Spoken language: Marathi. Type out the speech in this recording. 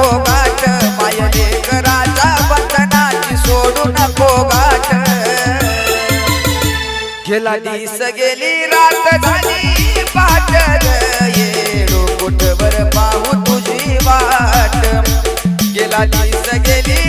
नको गाठ मायले कराचा बंधनाची सोडू नको गाठ गेला दिस गेली रात झाली पाठ येडो कुठवर पाहू तुझी वाट गेला दिस गेली